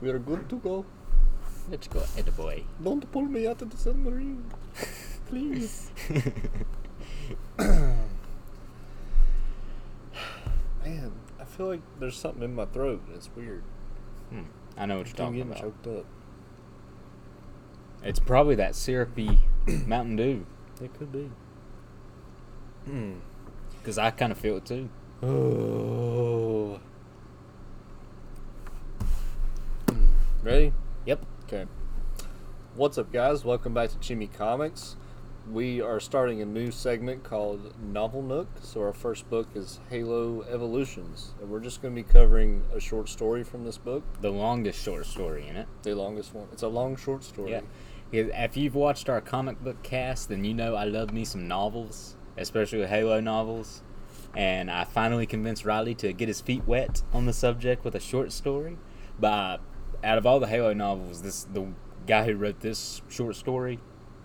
We are good to go. Let's go, boy. Don't pull me out of the submarine. Please. Man, I feel like there's something in my throat. It's weird. I know what you're talking about. Choked up. It's probably that syrupy Mountain Dew. It could be. Because I kind of feel it too. Oh. Ready? Yep. Okay. What's up, guys? Welcome back to Chimicomics. We are starting a new segment called Novel Nook. So our first book is Halo Evolutions. And we're just going to be covering a short story from this book. The longest short story in it. The longest one. It's a long short story. Yeah. If you've watched our comic book cast, then you know I love me some novels, especially Halo novels. And I finally convinced Riley to get his feet wet on the subject with a short story. But out of all the Halo novels, the guy who wrote this short story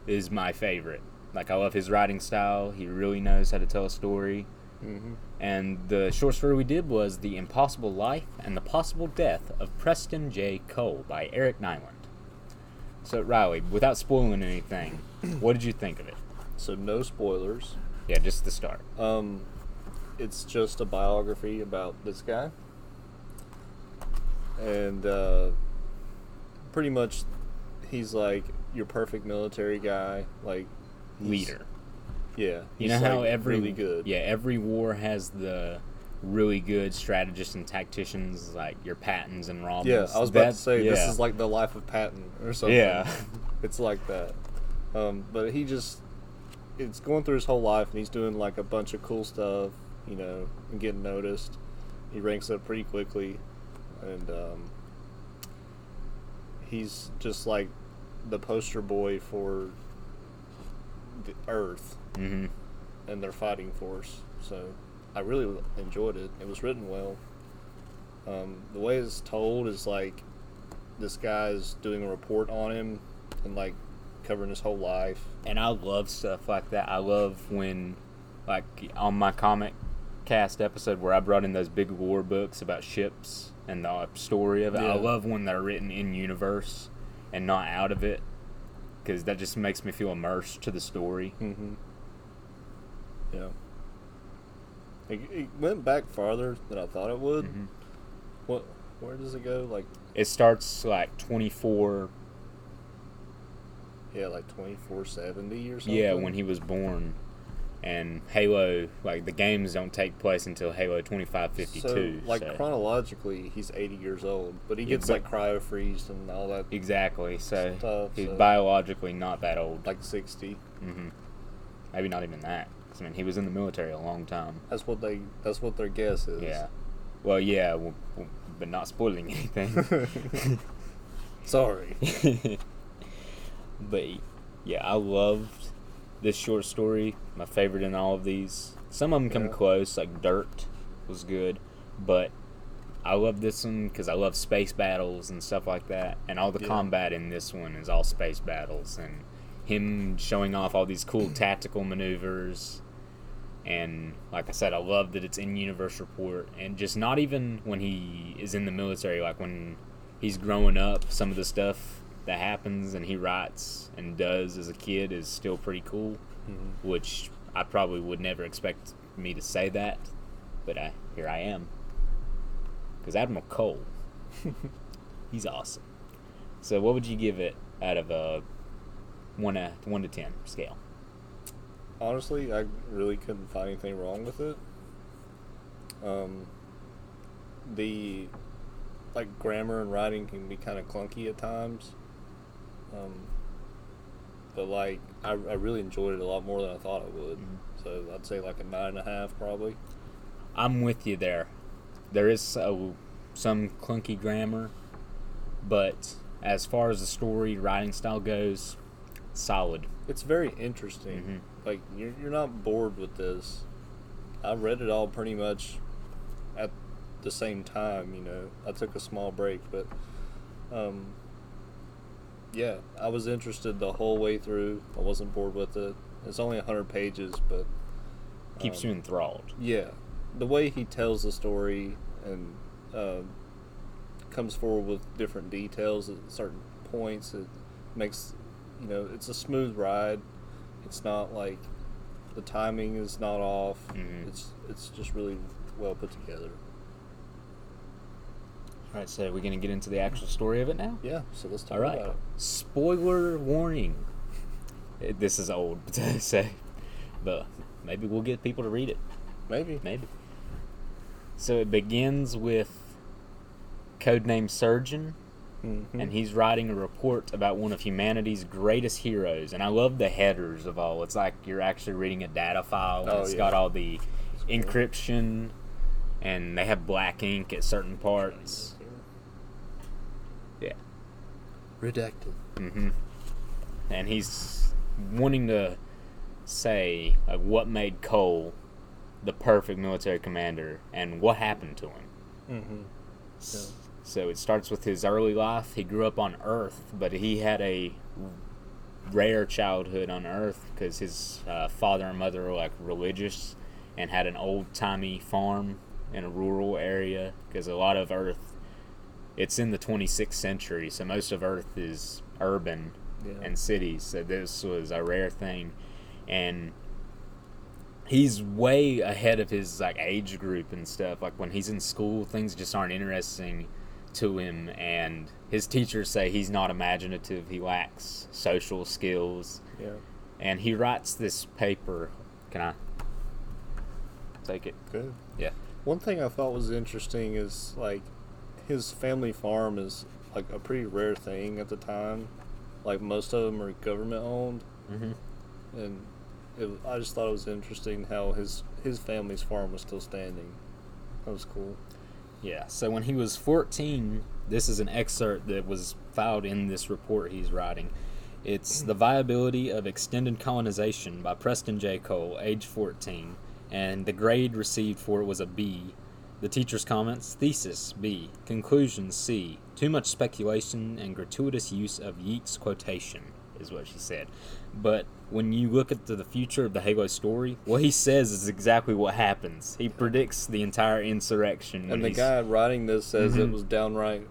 is my favorite. Like, I love his writing style. He really knows how to tell a story. Mm-hmm. And the short story we did was The Impossible Life and the Possible Death of Preston J. Cole by Eric Nyland. So, Riley, without spoiling anything, what did you think of it? So, no spoilers. Yeah, just the start. It's just a biography about this guy. And pretty much he's like your perfect military guy, like leader. Yeah. You know how like every really good. Yeah, every war has the really good strategists and tacticians like your Pattons and Rommels. Yeah, I was about to say this is like the life of Patton or something. Yeah. It's like that. But it's going through his whole life and he's doing like a bunch of cool stuff, you know, and getting noticed. He ranks up pretty quickly, and he's just like the poster boy for the Earth and their fighting force. So I really enjoyed it. It was written well. The way it's told is like this guy's doing a report on him and like covering his whole life. And I love stuff like that. I love when, like, on my comic cast episode where I brought in those big lore books about ships and the story of it. Yeah. I love when they're written in universe and not out of it, because that just makes me feel immersed to the story. Mm-hmm. Yeah. It went back farther than I thought it would. Mm-hmm. Where does it go? Like, it starts like 24. Yeah, like 2470 or something. Yeah, when he was born. And Halo, like, the games don't take place until Halo 2552. So, like, chronologically, he's 80 years old, but he gets, like, cryo-freezed and all that. Exactly, so stuff, he's biologically not that old. Like 60. Mm-hmm. Maybe not even that. 'Cause, I mean, he was in the military a long time. That's what their guess is. Yeah. Well, yeah, but not spoiling anything. Sorry. But, yeah, I loved this short story. My favorite in all of these. Some of them come close, like Dirt was good, but I love this one because I love space battles and stuff like that, and all the combat in this one is all space battles, and him showing off all these cool tactical maneuvers. And like I said, I love that it's in Universe Report, and just not even when he is in the military, like when he's growing up, some of the stuff that happens and he writes and does as a kid is still pretty cool, which I probably would never expect me to say that, but here I am, because Admiral Cole, he's awesome. So what would you give it out of a 1 to 10 scale? Honestly, I really couldn't find anything wrong with it. The grammar and writing can be kind of clunky at times. But like I really enjoyed it a lot more than I thought I would. So I'd say like a 9.5 probably. I'm with you there. There is some clunky grammar, but as far as the story writing style goes, solid. It's very interesting. Like you're not bored with this. I read it all pretty much at the same time. You know, I took a small break, but yeah, I was interested the whole way through. I wasn't bored with it. It's only 100 pages, but keeps you enthralled. Yeah, the way he tells the story and comes forward with different details at certain points. It makes, it's a smooth ride. It's not like the timing is not off. Mm-hmm. It's just really well put together. All right, so we're going to get into the actual story of it now? Yeah, so let's talk All right. about it. Spoiler warning. This is old to say, but maybe we'll get people to read it. Maybe. So it begins with codename Surgeon, and he's writing a report about one of humanity's greatest heroes. And I love the headers of all. It's like you're actually reading a data file, and it's got all the encryption, and they have black ink at certain parts. Yeah. Redacted. And he's wanting to say what made Cole the perfect military commander and what happened to him. Yeah. So it starts with his early life. He grew up on Earth, but he had a rare childhood on Earth because his father and mother were like religious and had an old-timey farm in a rural area, because a lot of Earth, it's in the 26th century, so most of Earth is urban and cities, so this was a rare thing. And he's way ahead of his age group and stuff. Like when he's in school, things just aren't interesting to him, and his teachers say he's not imaginative, he lacks social skills. And he writes this paper. Can I take it? Good. Yeah. One thing I thought was interesting is his family farm is a pretty rare thing at the time. Most of them are government owned, and I just thought it was interesting how his family's farm was still standing. That was cool. Yeah, so when he was 14, this is an excerpt that was filed in this report he's writing. It's The Viability of Extended Colonization by Preston J. Cole, age 14, and the grade received for it was a B. The teacher's comments: thesis, B. Conclusions, C. Too much speculation and gratuitous use of Yeats quotation, is what she said. But when you look at the future of the Halo story, what he says is exactly what happens. He predicts the entire insurrection. And the guy writing this says it was downright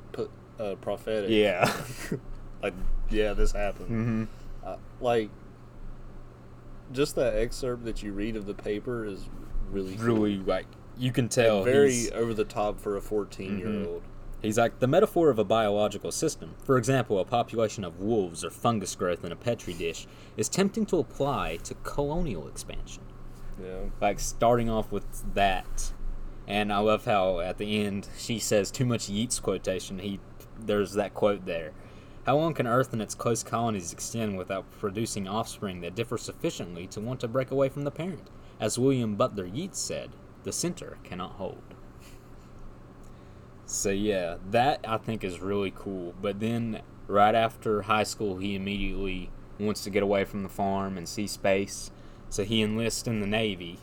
prophetic. Yeah. This happened. Just that excerpt that you read of the paper is really cool. Really, you can tell. Very over the top for a 14-year-old. He's like, the metaphor of a biological system, for example, a population of wolves or fungus growth in a petri dish, is tempting to apply to colonial expansion. Yeah. Starting off with that. And I love how at the end she says too much Yeats quotation. There's that quote there. How long can Earth and its close colonies extend without producing offspring that differ sufficiently to want to break away from the parent? As William Butler Yeats said, the center cannot hold. So yeah, that I think is really cool. But then right after high school, he immediately wants to get away from the farm and see space. So he enlists in the Navy.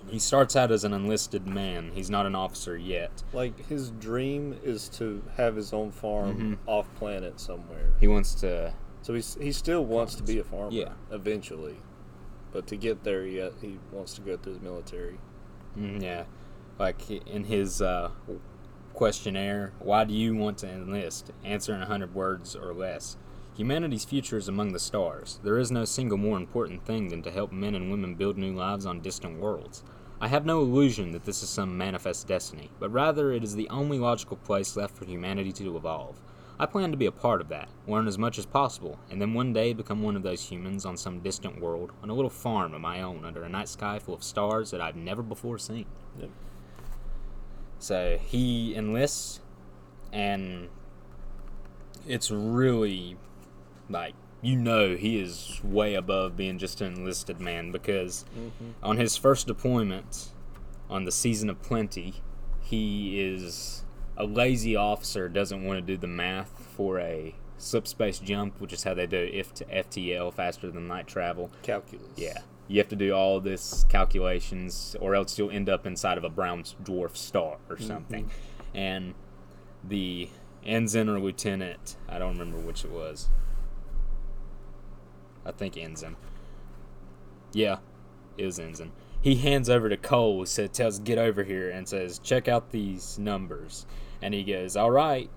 He starts out as an enlisted man. He's not an officer yet. His dream is to have his own farm off planet somewhere. He wants to... So he still wants to be a farmer eventually. But to get there, he wants to go through the military. Yeah. In his questionnaire, why do you want to enlist? Answer in 100 words or less. Humanity's future is among the stars. There is no single more important thing than to help men and women build new lives on distant worlds. I have no illusion that this is some manifest destiny, but rather it is the only logical place left for humanity to evolve. I plan to be a part of that, learn as much as possible, and then one day become one of those humans on some distant world, on a little farm of my own under a night sky full of stars that I've never before seen. Yep. So he enlists, and it's really, he is way above being just an enlisted man, because on his first deployment, on the Season of Plenty, he is a lazy officer, doesn't want to do the math for a slip space jump, which is how they do FTL, faster than light travel. Calculus. Yeah. You have to do all this calculations, or else you'll end up inside of a brown dwarf star or something. And the ensign or lieutenant, I don't remember which it was. I think ensign. Yeah, it was ensign. he hands over to Cole, tells get over here, and says, check out these numbers. And he goes, all right.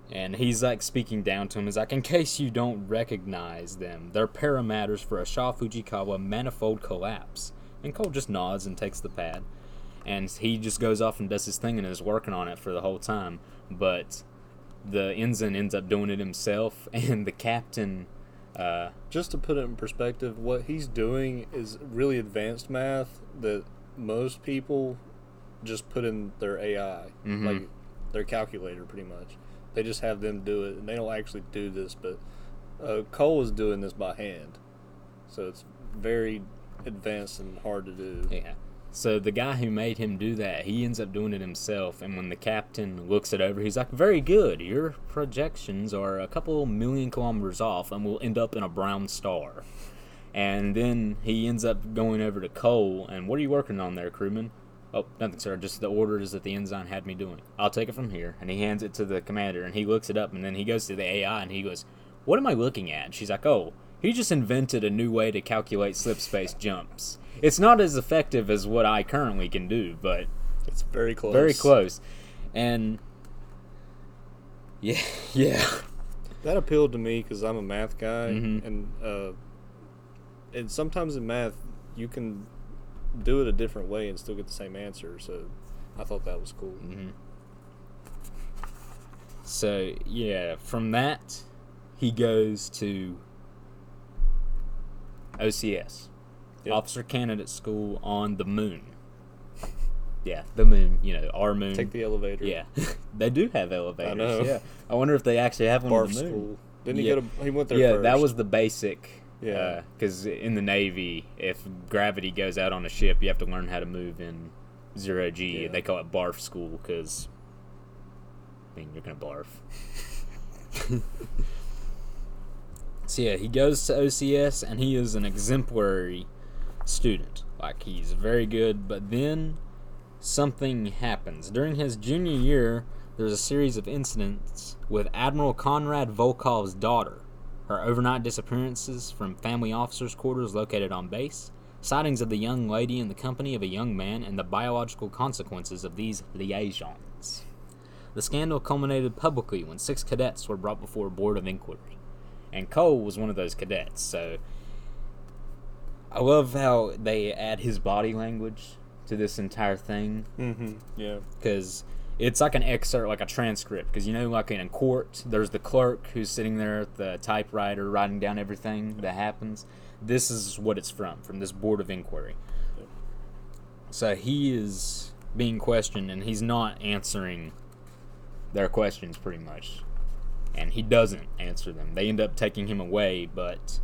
And he's like speaking down to him. He's like, in case you don't recognize them, they're parameters for a Sha Fujikawa manifold collapse. And Cole just nods and takes the pad. And he just goes off and does his thing and is working on it for the whole time. But the ensign ends up doing it himself, and the captain... just to put it in perspective, what he's doing is really advanced math that most people just put in their AI, like their calculator pretty much. They just have them do it, and they don't actually do this, but Cole is doing this by hand. So it's very advanced and hard to do. Yeah. So the guy who made him do that, he ends up doing it himself, and when the captain looks it over, he's like, very good, your projections are a couple million kilometers off and will end up in a brown star. And then he ends up going over to Cole, and what are you working on there, crewman? Oh, nothing, sir, just the orders that the ensign had me doing. I'll take it from here. And he hands it to the commander, and he looks it up, and then he goes to the AI, and he goes, what am I looking at? And she's like, oh, he just invented a new way to calculate slip-space jumps. It's not as effective as what I currently can do, but... it's very close. Very close. And... yeah. That appealed to me because I'm a math guy, and sometimes in math, you can do it a different way and still get the same answer, so I thought that was cool. So, yeah, from that, he goes to OCS. Yep. Officer Candidate School on the moon. Yeah, the moon, our moon. Take the elevator. Yeah. They do have elevators. I know. Yeah. I wonder if they actually have one on the moon. School. Didn't he he went there first? Yeah, that was the basic. Yeah. Because in the Navy, if gravity goes out on a ship, you have to learn how to move in 0G. Yeah. They call it barf school because, you're going to barf. So, yeah, he goes to OCS, and he is an exemplary student. Like, he's very good, but then something happens. During his junior year, there's a series of incidents with Admiral Konrad Volkov's daughter, her overnight disappearances from family officers' quarters located on base, sightings of the young lady in the company of a young man, and the biological consequences of these liaisons. The scandal culminated publicly when 6 cadets were brought before a board of inquiry. And Cole was one of those cadets, so I love how they add his body language to this entire thing. Yeah. Because it's like an excerpt, like a transcript. Because, like in court, there's the clerk who's sitting there at the typewriter writing down everything that happens. This is what it's from this board of inquiry. Yep. So he is being questioned, and he's not answering their questions pretty much. And he doesn't answer them. They end up taking him away, but...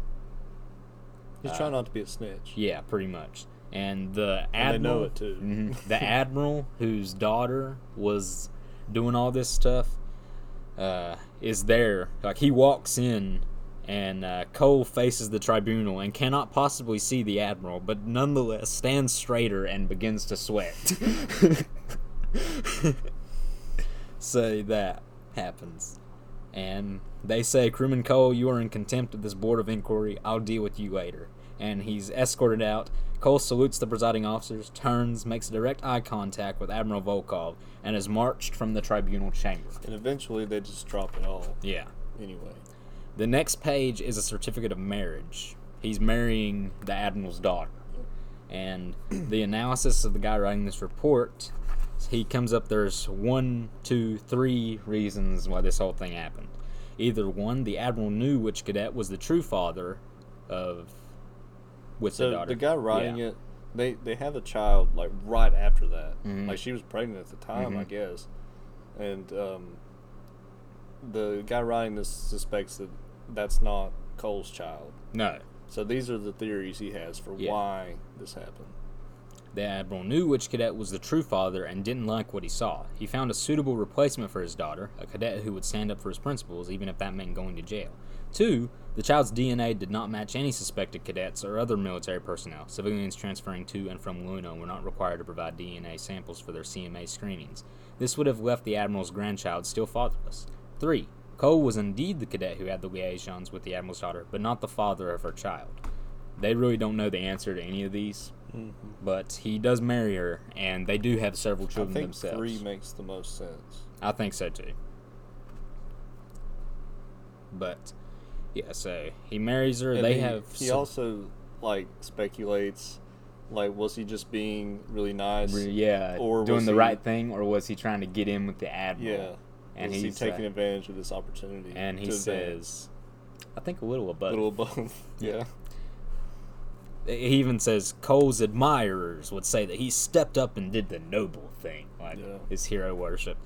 he's trying not to be a snitch. Yeah, pretty much. And the admiral... And they know it, too. The admiral, whose daughter was doing all this stuff, is there. Like, he walks in, and Cole faces the tribunal and cannot possibly see the admiral, but nonetheless stands straighter and begins to sweat. So that happens. And they say, Crewman Cole, you are in contempt of this board of inquiry. I'll deal with you later. And he's escorted out. Cole salutes the presiding officers, turns, makes direct eye contact with Admiral Volkov, and is marched from the tribunal chamber. And eventually they just drop it all. Yeah. Anyway. The next page is a certificate of marriage. He's marrying the admiral's daughter. And the analysis of the guy writing this report, he comes up, there's 1, 2, 3 reasons why this whole thing happened. Either 1, the admiral knew which cadet was the true father of the daughter. The guy writing it, they have a child like right after that. Like she was pregnant at the time, I guess. And the guy writing this suspects that that's not Cole's child. No. So these are the theories he has for why this happened. The admiral knew which cadet was the true father and didn't like what he saw. He found a suitable replacement for his daughter, a cadet who would stand up for his principles, even if that meant going to jail. 2, the child's DNA did not match any suspected cadets or other military personnel. Civilians transferring to and from Luna were not required to provide DNA samples for their CMA screenings. This would have left the admiral's grandchild still fatherless. 3, Cole was indeed the cadet who had the liaisons with the admiral's daughter, but not the father of her child. They really don't know the answer to any of these. But he does marry her, and they do have several children I think themselves. 3 makes the most sense. I think so too. But yeah, so he marries her. And he also like speculates, like, was he just being really nice? Or doing the right thing, or was he trying to get in with the admiral? Yeah. And was he taking advantage of this opportunity? And he says, I think a little of both. A little of both. Yeah. He even says Cole's admirers would say that he stepped up and did the noble thing, like his hero worship.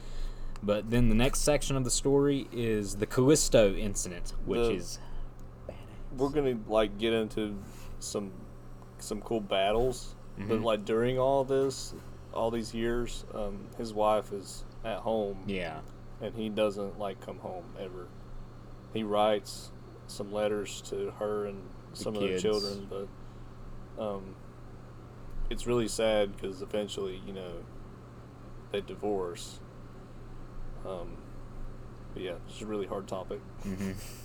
But then the next section of the story is the Callisto incident, which is badass. We're gonna like get into some cool battles, but like during all these years, his wife is at home. Yeah. And he doesn't like come home ever. He writes some letters to her and some of the children, but it's really sad because eventually, they divorce. But yeah, it's a really hard topic.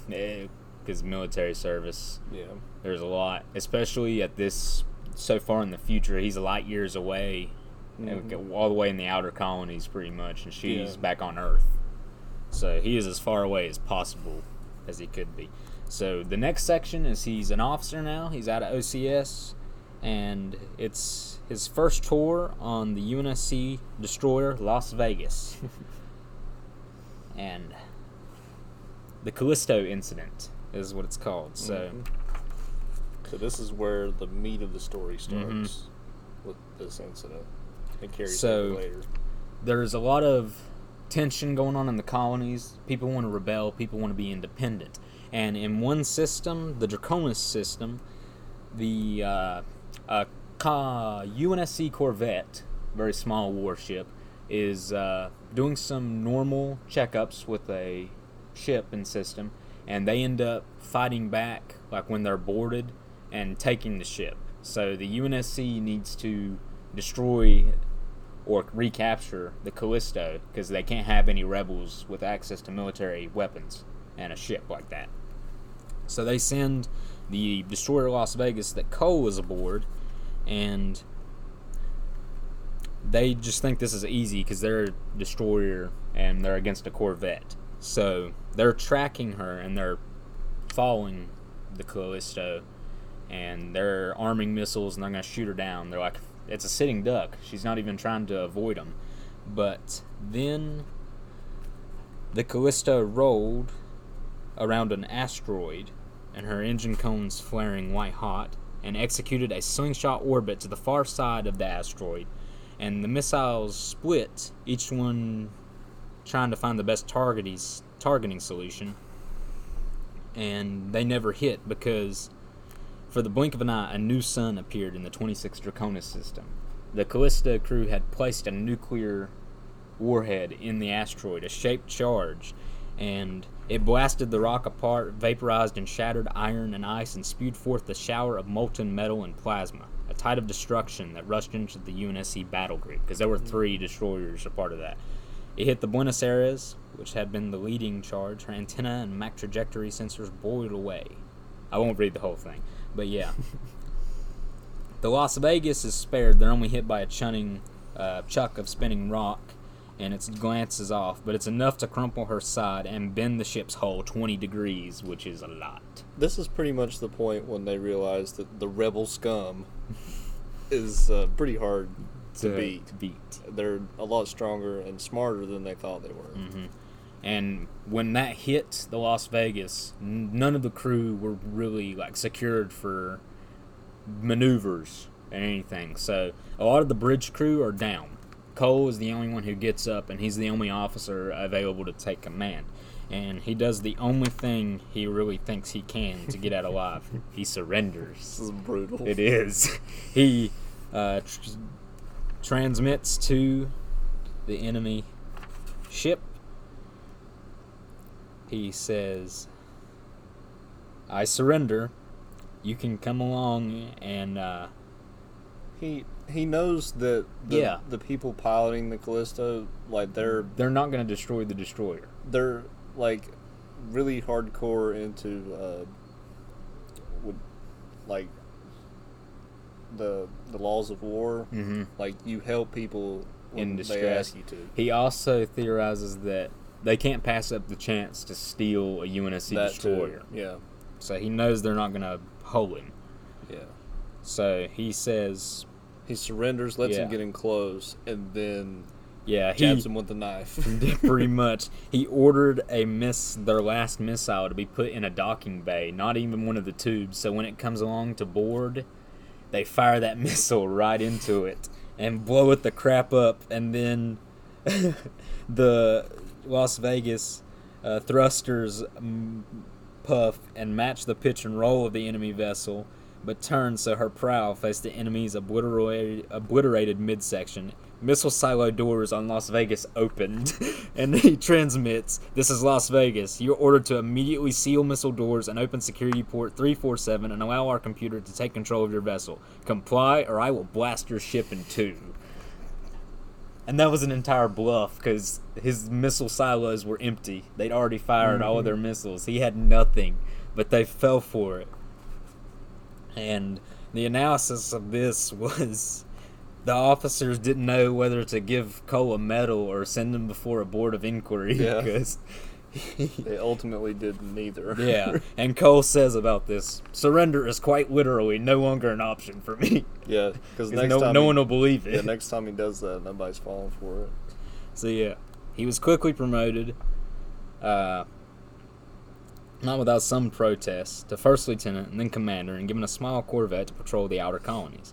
Because military service. Yeah. There's a lot, especially at this, so far in the future, he's light years away, all the way in the outer colonies pretty much, and she's back on Earth. So he is as far away as possible as he could be. So the next section is he's an officer now. He's out of OCS, and it's his first tour on the UNSC destroyer Las Vegas. And the Callisto incident is what it's called. So this is where the meat of the story starts with this incident and carries over later. There's a lot of tension going on in the colonies. People want to rebel. People want to be independent. And in one system, the Draconis system, the UNSC Corvette, very small warship, is doing some normal checkups with a ship and system, and they end up fighting back, like when they're boarded, and taking the ship. So the UNSC needs to destroy or recapture the Callisto because they can't have any rebels with access to military weapons and a ship like that. So they send the destroyer Las Vegas that Cole is aboard, and they just think this is easy because they're a destroyer and they're against a Corvette. So they're tracking her and they're following the Callisto, and they're arming missiles and they're going to shoot her down. They're like, it's a sitting duck. She's not even trying to avoid them. But then the Callisto rolled around an asteroid, and her engine cones flaring white hot, and executed a slingshot orbit to the far side of the asteroid. And the missiles split, each one trying to find the best targeting solution. And they never hit because, for the blink of an eye, a new sun appeared in the 26 Draconis system. The Callisto crew had placed a nuclear warhead in the asteroid, a shaped charge, and it blasted the rock apart, vaporized and shattered iron and ice, and spewed forth a shower of molten metal and plasma, a tide of destruction that rushed into the UNSC battle group, because there were 3 destroyers a part of that. It hit the Buenos Aires, which had been the leading charge. Her antenna and Mach trajectory sensors boiled away. I won't read the whole thing, but yeah. The Las Vegas is spared. They're only hit by a chuck of spinning rock, and it glances off, but it's enough to crumple her side and bend the ship's hull 20 degrees, which is a lot. This is pretty much the point when they realize that the rebel scum is pretty hard to beat. They're a lot stronger and smarter than they thought they were. And when that hit the Las Vegas, none of the crew were really secured for maneuvers and anything. So a lot of the bridge crew are down. Cole is the only one who gets up, and he's the only officer available to take command. And he does the only thing he really thinks he can to get out alive. He surrenders. This is brutal. It is. He transmits to the enemy ship. He says, I surrender. You can come along, and He knows that the people piloting the Callisto, they're not going to destroy the destroyer. They're really hardcore into the laws of war. Mm-hmm. Like, you help people when In they distress. ask you to. He also theorizes that they can't pass up the chance to steal a UNSC That destroyer. too. Yeah. So he knows they're not going to hole him. Yeah. So he says... He surrenders, lets Yeah. him get in close, and then Yeah, jabs him with the knife. pretty much. He ordered their last missile to be put in a docking bay, not even one of the tubes. So when it comes along to board, they fire that missile right into it and blow it the crap up. And then the Las Vegas thrusters puff and match the pitch and roll of the enemy vessel, but turn so her prow faced the enemy's obliterated midsection. Missile silo doors on Las Vegas opened, and he transmits, "This is Las Vegas. You're ordered to immediately seal missile doors and open security port 347 and allow our computer to take control of your vessel. Comply or I will blast your ship in two." And that was an entire bluff, because his missile silos were empty. They'd already fired all of their missiles. He had nothing, but they fell for it. And the analysis of this was the officers didn't know whether to give Cole a medal or send him before a board of inquiry. Yeah. Because They ultimately did neither. yeah, and Cole says about this, "Surrender is quite literally no longer an option for me." Yeah, because no one will believe it. Yeah, next time he does that, nobody's falling for it. So yeah, he was quickly promoted, not without some protest, to first lieutenant and then commander, and given a small corvette to patrol the outer colonies.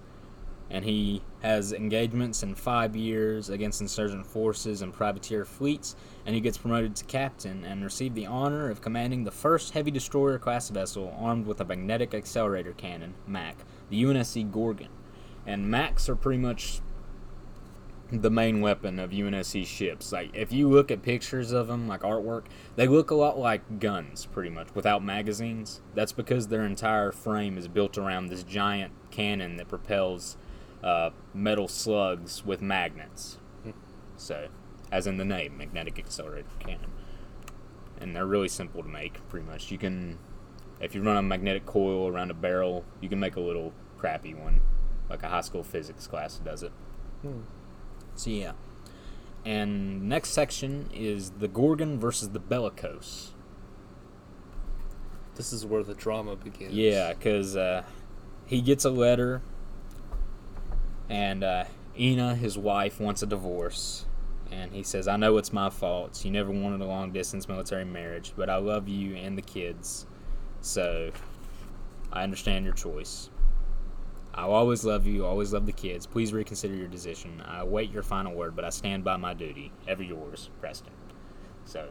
And he has engagements in 5 years against insurgent forces and privateer fleets, and he gets promoted to captain and received the honor of commanding the first heavy destroyer class vessel armed with a magnetic accelerator cannon, MAC, the UNSC Gorgon. And MACs are pretty much the main weapon of UNSC ships. Like, if you look at pictures of them, like artwork, they look a lot like guns, pretty much, without magazines. That's because their entire frame is built around this giant cannon that propels metal slugs with magnets. So, as in the name, magnetic accelerator cannon. And they're really simple to make, pretty much. You can, if you run a magnetic coil around a barrel, you can make a little crappy one, like a high school physics class does it. So yeah. And next section is the Gorgon versus the Bellicose. This is where the drama begins. Yeah, because he gets a letter, and Ina, his wife, wants a divorce. And he says, "I know it's my fault. You never wanted a long-distance military marriage, but I love you and the kids, so I understand your choice. I'll always love you, always love the kids. Please reconsider your decision. I await your final word, but I stand by my duty. Ever yours, Preston." So,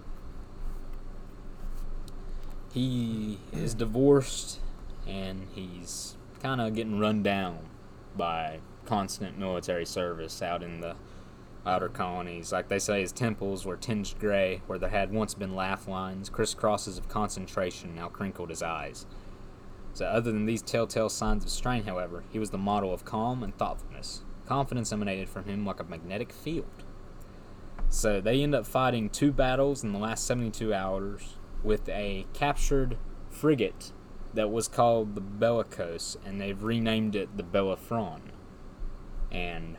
he is divorced, and he's kind of getting run down by constant military service out in the outer colonies. Like they say, his temples were tinged gray, where there had once been laugh lines. Crisscrosses of concentration now crinkled his eyes. So other than these telltale signs of strain, however, he was the model of calm and thoughtfulness. Confidence emanated from him like a magnetic field. So they end up fighting 2 battles in the last 72 hours with a captured frigate that was called the Bellicose, and they've renamed it the Bellafron. And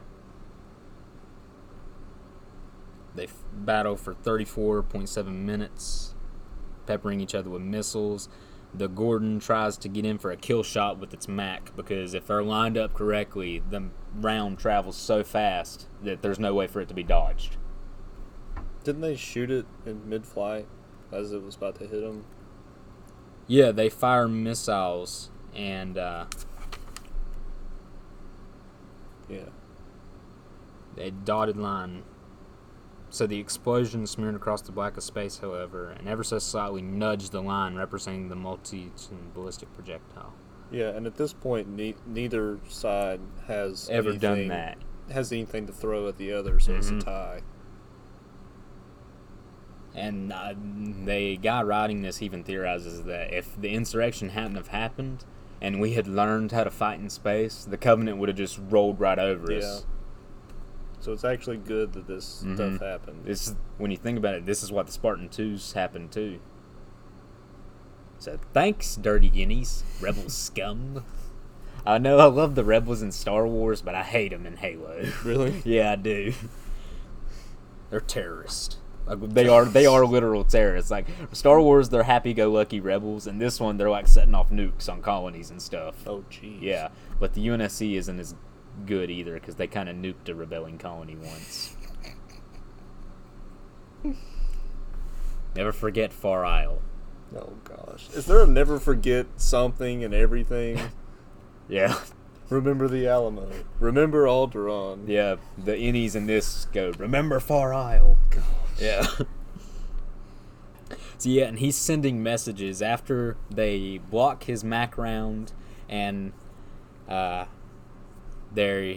they battle for 34.7 minutes, peppering each other with missiles. The Gordon tries to get in for a kill shot with its MAC, because if they're lined up correctly, the round travels so fast that there's no way for it to be dodged. Didn't they shoot it in mid-flight as it was about to hit them? Yeah, they fire missiles, and Yeah. a dotted line. So the explosion smeared across the black of space, however, and ever so slightly nudged the line representing the multi-ton ballistic projectile. Yeah, and at this point, neither side has Ever done that. Has anything to throw at the other, so it's a tie. And the guy writing this even theorizes that if the insurrection hadn't have happened, and we had learned how to fight in space, the Covenant would have just rolled right over us. So it's actually good that this stuff happened. When you think about it, this is what the Spartan 2s happened too. So thanks, dirty guineas, rebel scum. I know I love the Rebels in Star Wars, but I hate them in Halo. Really? Yeah, I do. They're terrorists. Like, they are literal terrorists. Like, Star Wars, they're happy-go-lucky rebels, and this one, they're like setting off nukes on colonies and stuff. Oh, jeez. Yeah, but the UNSC isn't as good either, because they kind of nuked a rebelling colony once. Never forget Far Isle. Oh, gosh. Is there a never forget something and everything? Yeah. Remember the Alamo. Remember Alderaan. Yeah, the innies in this go, remember Far Isle. Gosh. Yeah. So yeah, and he's sending messages after they block his Mac round and they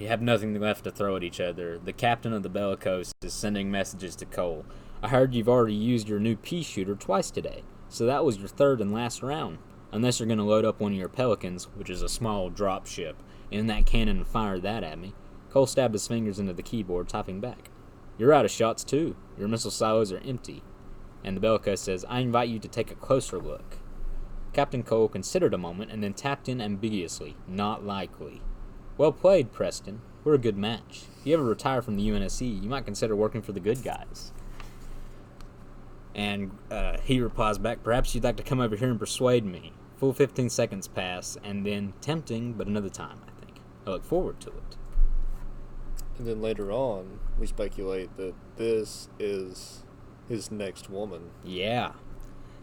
have nothing left to throw at each other. The captain of the Bellicose is sending messages to Cole. I heard you've already used your new pea shooter twice today, so that was your third and last round. Unless you're going to load up one of your Pelicans, which is a small drop ship, in that cannon and fire that at me. Cole stabbed his fingers into the keyboard, typing back. You're out of shots, too. Your missile silos are empty. And the Bellicose says, I invite you to take a closer look. Captain Cole considered a moment and then tapped in ambiguously, not likely. Well played, Preston. We're a good match. If you ever retire from the UNSC, you might consider working for the good guys. And he replies back, perhaps you'd like to come over here and persuade me. Full 15 seconds pass, and then tempting, but another time, I think. I look forward to it. And then later on, we speculate that this is his next woman. Yeah.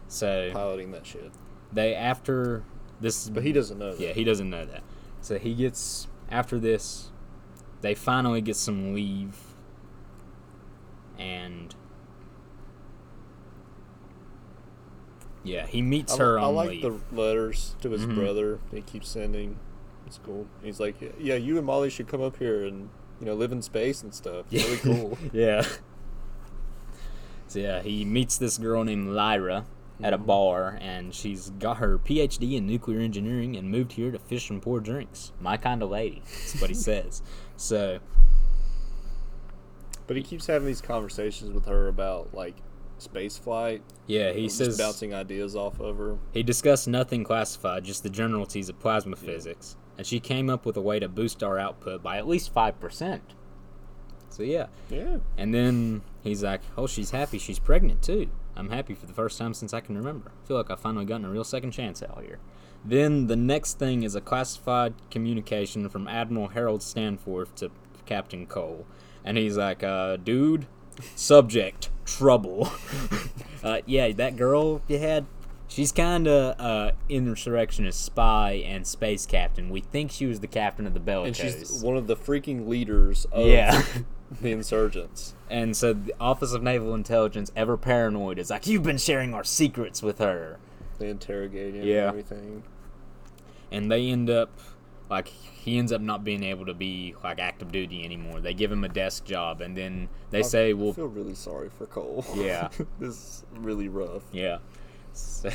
So piloting that ship. They, after this... But he doesn't know that. Yeah, he doesn't know that. So he gets... After this, they finally get some leave. And... Yeah, he meets her on leave. I like the letters to his brother he keeps sending. It's cool. He's like, yeah, you and Molly should come up here and, live in space and stuff. It's really cool. Yeah. So, yeah, he meets this girl named Lyra at a bar, and she's got her PhD in nuclear engineering and moved here to fish and pour drinks. My kind of lady. That's what he says. So. But he keeps having these conversations with her about, like, space flight. Yeah, he says... bouncing ideas off of her. He discussed nothing classified, just the generalities of plasma physics. And she came up with a way to boost our output by at least 5%. So, yeah. Yeah. And then he's like, oh, she's happy. She's pregnant, too. I'm happy for the first time since I can remember. I feel like I've finally gotten a real second chance out here. Then the next thing is a classified communication from Admiral Harold Stanforth to Captain Cole. And he's like, dude, subject, trouble. Yeah, that girl you had, she's kind of insurrectionist spy and space captain. We think she was the captain of the Bellicose. And she's one of the freaking leaders of the insurgents. And so the Office of Naval Intelligence, ever paranoid, is like, you've been sharing our secrets with her. They interrogate him and everything. And they end up, like, he ends up not being able to be, like, active duty anymore. They give him a desk job, and then they say, well... I feel really sorry for Cole. Yeah. This is really rough. Yeah. So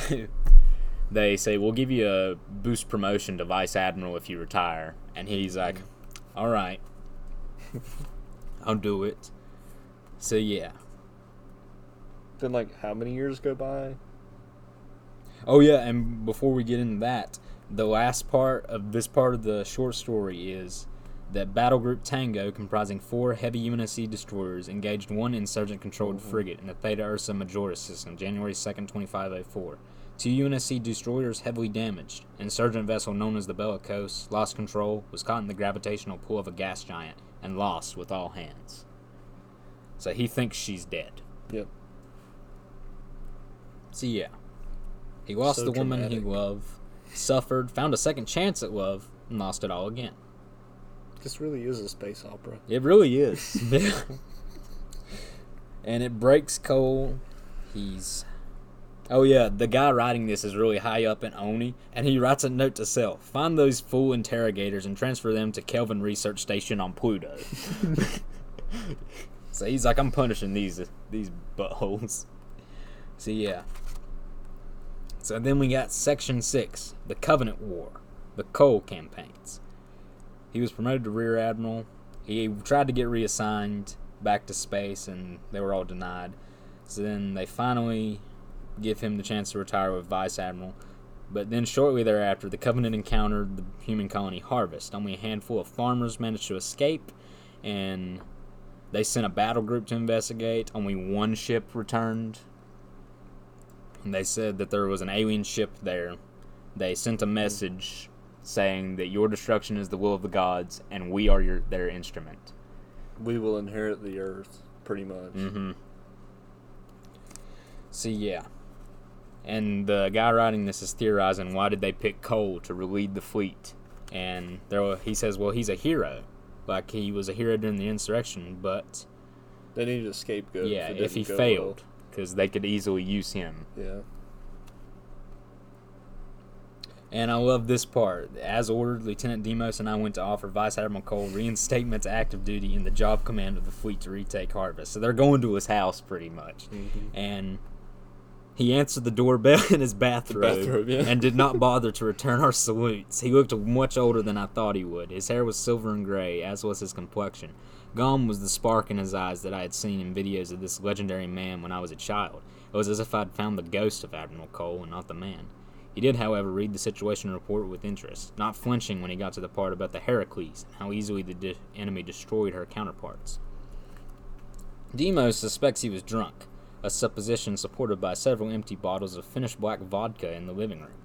they say, we'll give you a boost promotion to Vice Admiral if you retire. And he's like, all right. I'll do it. So, yeah. Then, like, how many years go by? Oh, yeah, and before we get into that, the last part of this part of the short story is that Battle Group Tango, comprising 4 heavy UNSC destroyers, engaged one insurgent-controlled frigate in the Theta Ursa Majoris system, January 2nd, 2504. 2 UNSC destroyers heavily damaged. Insurgent vessel known as the Bellicose lost control, was caught in the gravitational pull of a gas giant, and lost with all hands. So he thinks she's dead. Yep. So yeah. He lost the woman he loved, suffered, found a second chance at love, and lost it all again. This really is a space opera. It really is. And it breaks Cole. Oh yeah, the guy writing this is really high up in ONI, and he writes a note to self. Find those fool interrogators and transfer them to Kelvin Research Station on Pluto. So he's like, I'm punishing these buttholes. So yeah. So then we got Section 6, the Covenant War, the Cole campaigns. He was promoted to Rear Admiral. He tried to get reassigned back to space, and they were all denied. So then they finally give him the chance to retire with Vice Admiral. But then shortly thereafter, the Covenant encountered the human colony Harvest. Only a handful of farmers managed to escape, and they sent a battle group to investigate. Only one ship returned. And they said that there was an alien ship there. They sent a message saying that your destruction is the will of the gods, and we are their instrument. We will inherit the earth, pretty much. Mm-hmm. So, yeah. And the guy writing this is theorizing, why did they pick Cole to lead the fleet? And he says, well, he's a hero. Like, he was a hero during the insurrection, but... They needed a scapegoat. Yeah, if he failed, because they could easily use him. Yeah. And I love this part. As ordered, Lieutenant Demos and I went to offer Vice Admiral Cole reinstatement to active duty in the job command of the fleet to retake Harvest. So they're going to his house, pretty much. Mm-hmm. And he answered the doorbell in his bathrobe and did not bother to return our salutes. He looked much older than I thought he would. His hair was silver and gray, as was his complexion. Gone was the spark in his eyes that I had seen in videos of this legendary man when I was a child. It was as if I'd found the ghost of Admiral Cole and not the man. He did, however, read the situation report with interest, not flinching when he got to the part about the Heracles and how easily the enemy destroyed her counterparts. Demos suspects he was drunk, a supposition supported by several empty bottles of finished black vodka in the living room.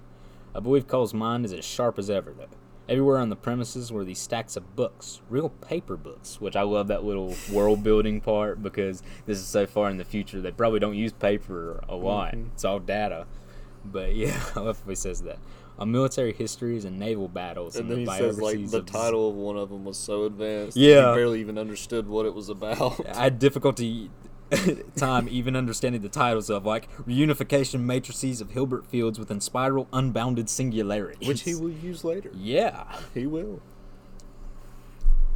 I believe Cole's mind is as sharp as ever, though. Everywhere on the premises were these stacks of books, real paper books, which I love that little world-building part because this is so far in the future. They probably don't use paper a lot. Mm-hmm. It's all data. But yeah, I love if he says that. On military histories and naval battles. And then he says, like, the title of one of them was so advanced yeah, that he barely even understood what it was about. I had difficulty time even understanding the titles of, like, reunification matrices of Hilbert fields within spiral unbounded singularities. Which he will use later. Yeah. He will.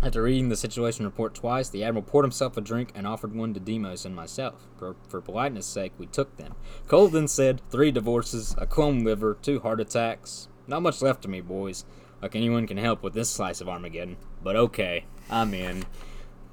After reading the situation report twice, the Admiral poured himself a drink and offered one to Demos and myself. For politeness' sake, we took them. Cole then said, 3 divorces, a clone liver, 2 heart attacks. Not much left to me, boys. Like anyone can help with this slice of Armageddon. But okay, I'm in.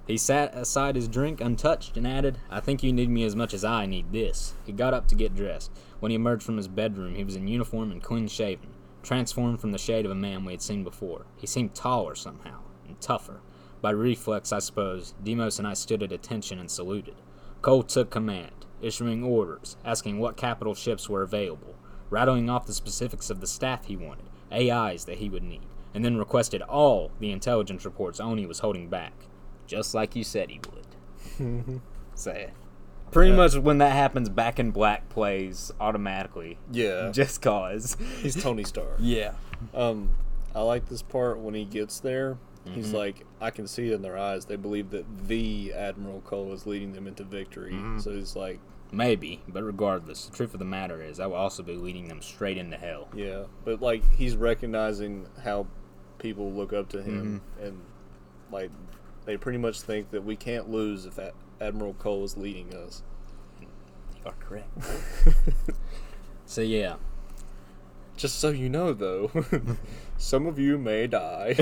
He sat aside his drink untouched and added, I think you need me as much as I need this. He got up to get dressed. When he emerged from his bedroom, he was in uniform and clean-shaven, transformed from the shade of a man we had seen before. He seemed taller somehow. And tougher. By reflex, I suppose, Demos and I stood at attention and saluted. Cole took command, issuing orders, asking what capital ships were available, rattling off the specifics of the staff he wanted, AIs that he would need, and then requested all the intelligence reports Oni was holding back, just like you said he would. So, pretty much when that happens, Back in Black plays automatically. Yeah. Just cause. He's Tony Stark. Yeah. I like this part when he gets there. He's like, I can see it in their eyes. They believe that the Admiral Cole is leading them into victory. Mm-hmm. So he's like... Maybe, but regardless, the truth of the matter is I will also be leading them straight into hell. Yeah, but, like, he's recognizing how people look up to him. Mm-hmm. And, like, they pretty much think that we can't lose if Admiral Cole is leading us. You are correct. So, yeah. Just so you know, though, some of you may die,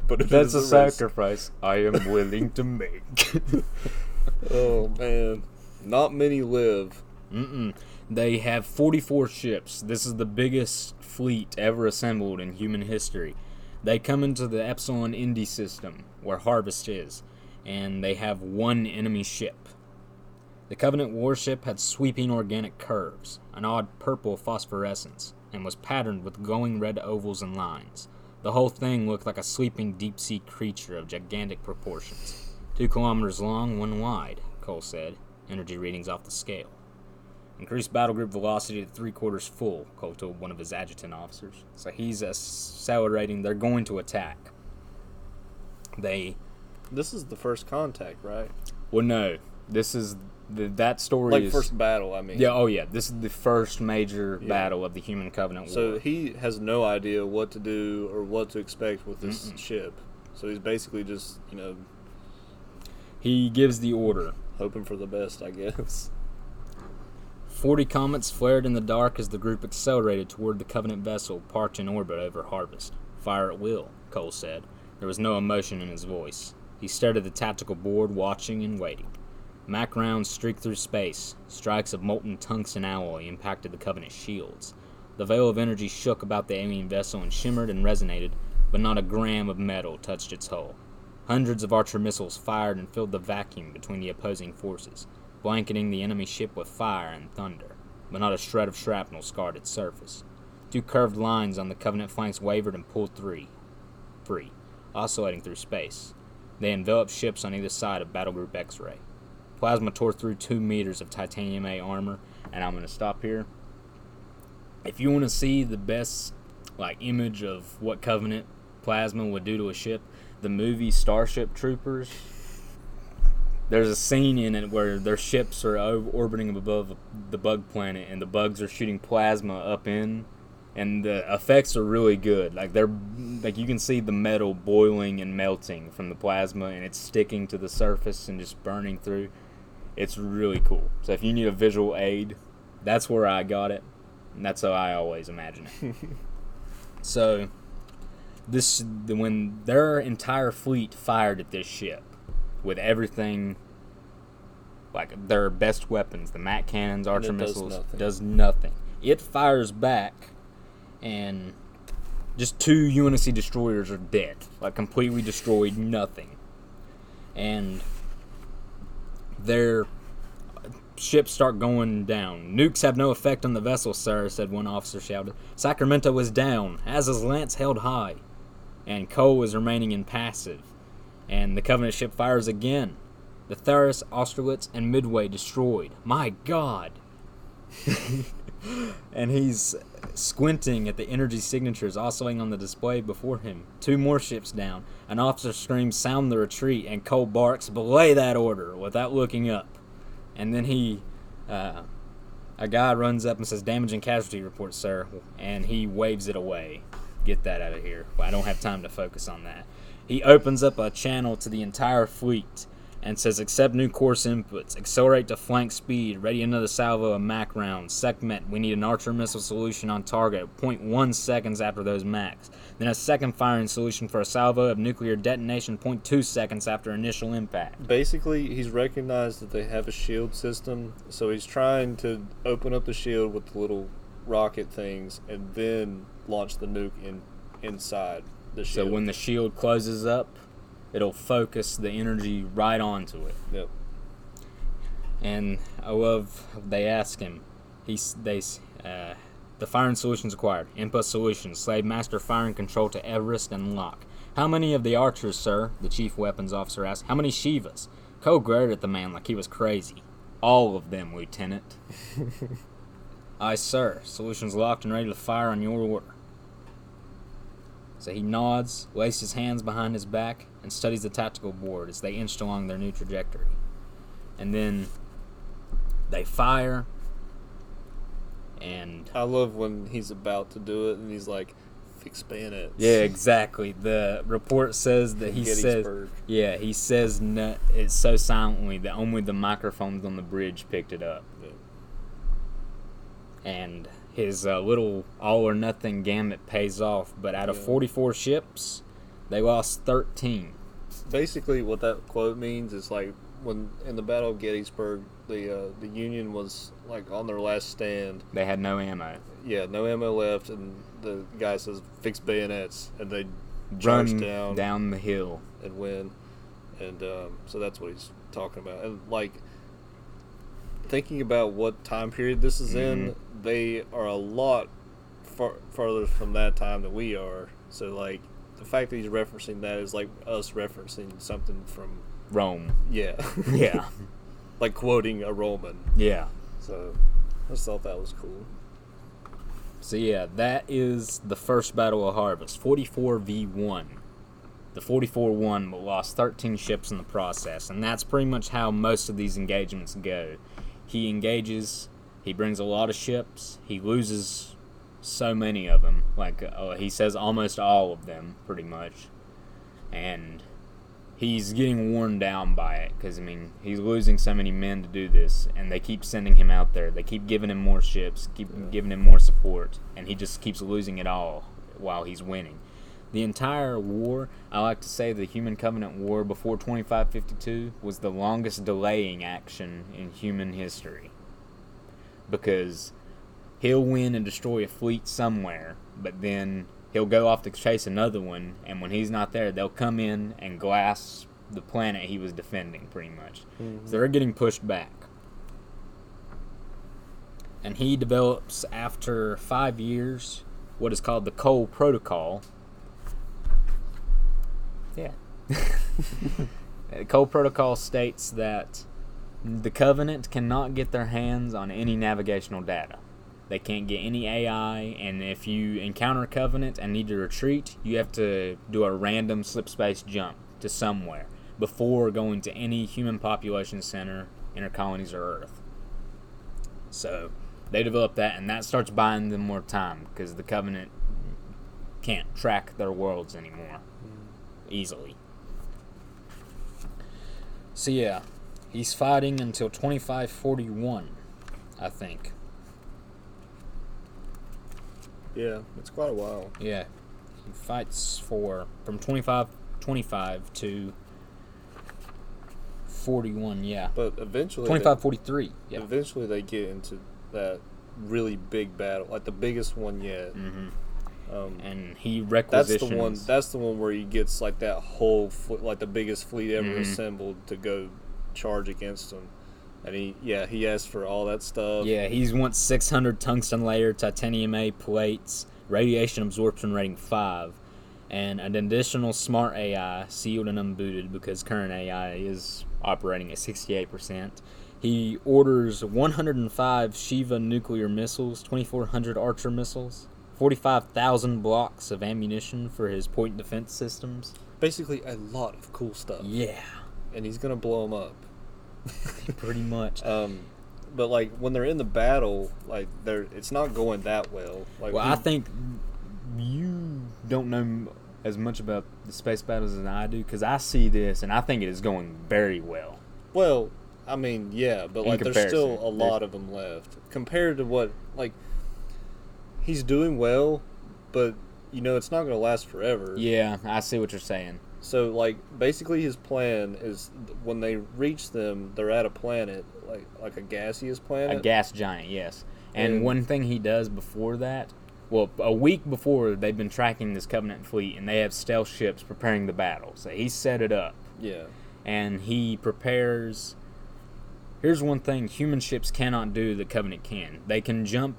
but that's a sacrifice I am willing to make. Oh, man. Not many live. They have 44 ships. This is the biggest fleet ever assembled in human history. They come into the Epsilon Indy system, where Harvest is, and they have 1 enemy ship. The Covenant warship had sweeping organic curves, an odd purple phosphorescence, and was patterned with glowing red ovals and lines. The whole thing looked like a sleeping deep-sea creature of gigantic proportions. 2 kilometers long, 1 wide, Cole said, energy readings off the scale. Increased battle group velocity to 3/4 full, Cole told one of his adjutant officers. So he's accelerating. They're going to attack. This is the first contact, right? Well, no. This is... that story like is... first battle, I mean. Yeah, oh yeah. This is the first major battle of the Human Covenant War. So he has no idea what to do or what to expect with this ship. So he's basically just, he gives the order. Hoping for the best, I guess. 40 comets flared in the dark as the group accelerated toward the Covenant vessel parked in orbit over Harvest. Fire at will, Cole said. There was no emotion in his voice. He stared at the tactical board, watching and waiting. Mac rounds streaked through space. Strikes of molten tungsten alloy impacted the Covenant shields. The veil of energy shook about the alien vessel and shimmered and resonated, but not a gram of metal touched its hull. Hundreds of Archer missiles fired and filled the vacuum between the opposing forces, blanketing the enemy ship with fire and thunder, but not a shred of shrapnel scarred its surface. 2 curved lines on the Covenant flanks wavered and pulled free, oscillating through space. They enveloped ships on either side of Battle Group X-Ray. Plasma tore through 2 meters of Titanium A armor, and I'm going to stop here. If you want to see the best image of what Covenant plasma would do to a ship, the movie Starship Troopers, there's a scene in it where their ships are orbiting above the bug planet, and the bugs are shooting plasma up in, and the effects are really good. You can see the metal boiling and melting from the plasma, and it's sticking to the surface and just burning through. It's really cool. So if you need a visual aid, that's where I got it, and that's how I always imagine it. So when their entire fleet fired at this ship with everything, their best weapons, the MAC cannons, Archer missiles, does nothing. It fires back, and just 2 UNSC destroyers are dead, completely destroyed, nothing. And their ships start going down. "Nukes have no effect on the vessel, sir," said one officer shouted. "Sacramento is down, as is Lance held high, and Cole is remaining impassive." And the Covenant ship fires again. "The Theris, Austerlitz, and Midway destroyed. My God!" And he's squinting at the energy signatures oscillating on the display before him. 2 more ships down. An officer screams, "Sound the retreat," and Cole barks, "Belay that order," without looking up. And then a guy runs up and says, "Damage and casualty report, sir," and he waves it away. Get that out of here. Well, I don't have time to focus on that. He opens up a channel to the entire fleet and says, "Accept new course inputs. Accelerate to flank speed. Ready another salvo of MAC rounds. Segment, we need an Archer missile solution on target 0.1 seconds after those MACs. Then a second firing solution for a salvo of nuclear detonation 0.2 seconds after initial impact." Basically, he's recognized that they have a shield system, so he's trying to open up the shield with the little rocket things and then launch the nuke inside the shield. So when the shield closes up, it'll focus the energy right onto it. Yep. And I love, they ask him, the firing solutions acquired. Input solutions, Slave Master firing control to Everest and Lock. "How many of the Archers, sir?" the chief weapons officer asked. "How many Shivas?" Cole glared at the man like he was crazy. "All of them, Lieutenant." "Aye, sir. Solutions locked and ready to fire on your order." So he nods, laces his hands behind his back, and studies the tactical board as they inched along their new trajectory. And then they fire, and I love when he's about to do it and he's like, "Fix bayonets." yeah, exactly. The report says that he Gettysburg. says no, it's so silently that only the microphones on the bridge picked it up. Yeah. And his little all-or-nothing gambit pays off, but out of 44 ships, they lost 13. Basically, what that quote means is when in the Battle of Gettysburg, the Union was on their last stand. They had no ammo. Yeah, no ammo left, and the guy says, "Fix bayonets," and they Run charge down the hill and win. And so that's what he's talking about. And thinking about what time period this is in, they are a lot farther from that time than we are. So the fact that he's referencing that is like us referencing something from Rome. Yeah. Yeah. Like quoting a Roman. Yeah. So I just thought that was cool. So yeah, that is the first Battle of Harvest, 44v1. The 44 won, but lost 13 ships in the process, and that's pretty much how most of these engagements go. He engages, he brings a lot of ships, he loses so many of them, he says almost all of them, pretty much, and he's getting worn down by it, because, he's losing so many men to do this, and they keep sending him out there, they keep giving him more ships, keep giving him more support, and he just keeps losing it all while he's winning. The entire war, I like to say the Human Covenant War before 2552 was the longest delaying action in human history. Because he'll win and destroy a fleet somewhere, but then he'll go off to chase another one, and when he's not there, they'll come in and glass the planet he was defending, pretty much. Mm-hmm. So they're getting pushed back. And he develops, after 5 years, what is called the Cole Protocol. Yeah. The Cole Protocol states that the Covenant cannot get their hands on any navigational data. They can't get any AI, and if you encounter Covenant and need to retreat, you have to do a random slip space jump to somewhere before going to any human population center, inner colonies, or Earth. So they develop that, and that starts buying them more time because the Covenant can't track their worlds anymore easily. So yeah, he's fighting until 2541, I think. Yeah, it's quite a while. Yeah, he fights from 25 to 41. Yeah, But eventually, 2543. Yeah. Eventually, they get into that really big battle, like the biggest one yet. Mm-hmm. And he That's requisitions. the one where he gets like that whole like the biggest fleet ever assembled to go charge against him, and he asked for all that stuff. Yeah, he wants 600 tungsten layer titanium A plates, radiation absorption rating 5, and an additional smart AI sealed and unbooted because current AI is operating at 68%. He orders 105 Shiva nuclear missiles, 2,400 Archer missiles, 45,000 blocks of ammunition for his point defense systems. Basically, a lot of cool stuff. Yeah. And he's gonna blow them up. Pretty much. But like when they're in the battle, like it's not going that well. Like, I think you don't know as much about the space battles as I do, because I see this and I think it is going very well. Well, I mean, yeah, but like there's still a lot of them left compared to what like he's doing well, but it's not going to last forever. Yeah, I see what you're saying. So like basically his plan is when they reach them, they're at a planet like a gaseous planet, a gas giant, yes. And one thing he does before that, well, a week before, they've been tracking this Covenant fleet, and they have stealth ships preparing the battle. So he set it up. Yeah. And he prepares. Here's one thing human ships cannot do that Covenant can. They can jump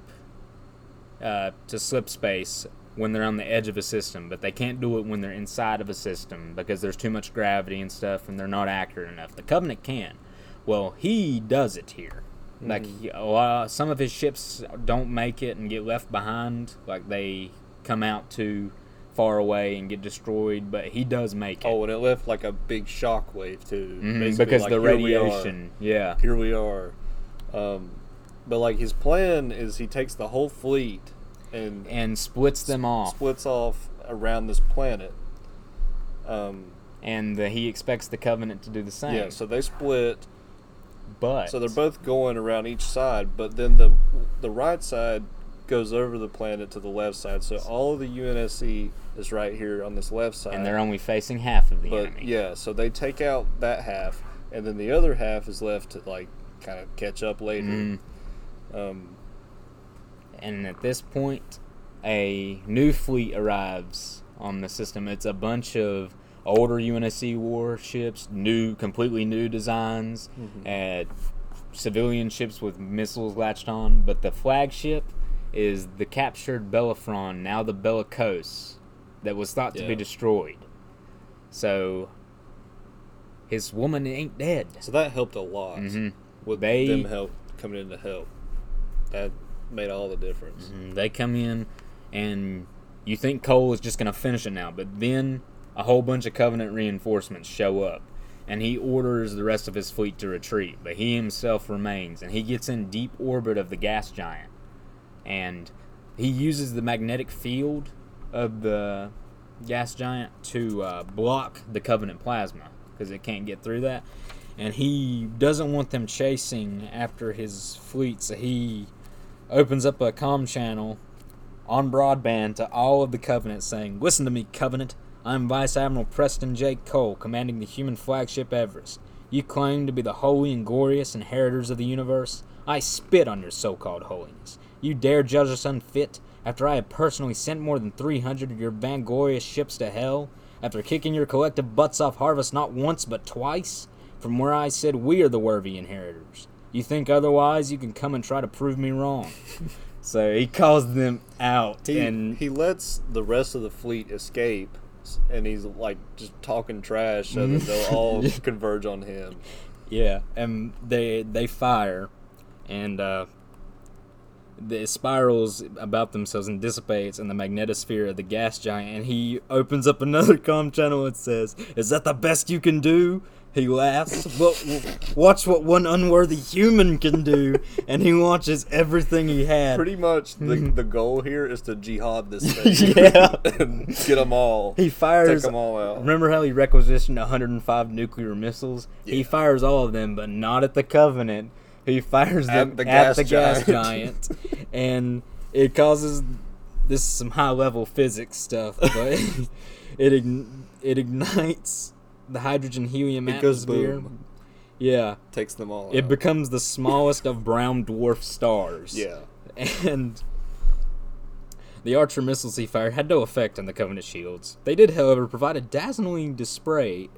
to slip space when they're on the edge of a system, but they can't do it when they're inside of a system because there's too much gravity and stuff, and they're not accurate enough. The Covenant can. Well, he does it here. Like some of his ships don't make it and get left behind. Like they come out too far away and get destroyed, but he does make it. Oh, and it left like a big shockwave too. Because like, the radiation. Yeah. Here we are. But like his plan is he takes the whole fleet and splits them off. Splits off around this planet. And he expects the Covenant to do the same. Yeah, so they split. But so they're both going around each side, but then the right side goes over the planet to the left side. So all of the UNSC is right here on this left side. And they're only facing half of the enemy. Yeah, so they take out that half, and then the other half is left to like kind of catch up later. And at this point, a new fleet arrives on the system. It's a bunch of older UNSC warships, completely new designs, civilian ships with missiles latched on. But the flagship is the captured Bellerophon, now the Bellicose, that was thought to be destroyed. So his woman ain't dead. So that helped a lot. With them coming in to help. That made all the difference. They come in, and you think Cole is just going to finish it now, but then a whole bunch of Covenant reinforcements show up, and he orders the rest of his fleet to retreat, but he himself remains, and he gets in deep orbit of the gas giant, and he uses the magnetic field of the gas giant to block the Covenant plasma, because it can't get through that, and he doesn't want them chasing after his fleet, so he opens up a comm channel on broadband to all of the Covenant saying, "Listen to me, Covenant. I'm Vice Admiral Preston J. Cole, commanding the human flagship Everest. You claim to be the holy and glorious inheritors of the universe. I spit on your so-called holiness. You dare judge us unfit, after I have personally sent more than 300 of your vainglorious ships to hell? After kicking your collective butts off harvest not once but twice? From where I said we are the worthy inheritors. You think otherwise, you can come and try to prove me wrong. So he calls them out. He lets the rest of the fleet escape, and he's like just talking trash so that they'll all converge on him. Yeah, and they fire, and it spirals about themselves and dissipates in the magnetosphere of the gas giant, and he opens up another comm channel and says, "Is that the best you can do?" He laughs. Watch what one unworthy human can do, and he launches everything he had. Pretty much, the goal here is to jihad this thing. Yeah. And get them all. He fires. Take them all out. Remember how he requisitioned 105 nuclear missiles? Yeah. He fires all of them, but not at the Covenant. He fires them at the gas giant. And it causes... This is some high-level physics stuff, but it ignites the hydrogen-helium atmosphere. Boom. Yeah. Takes them all out. It becomes the smallest of brown dwarf stars. Yeah. And the Archer missiles he fired had no effect on the Covenant shields. They did, however, provide a dazzling display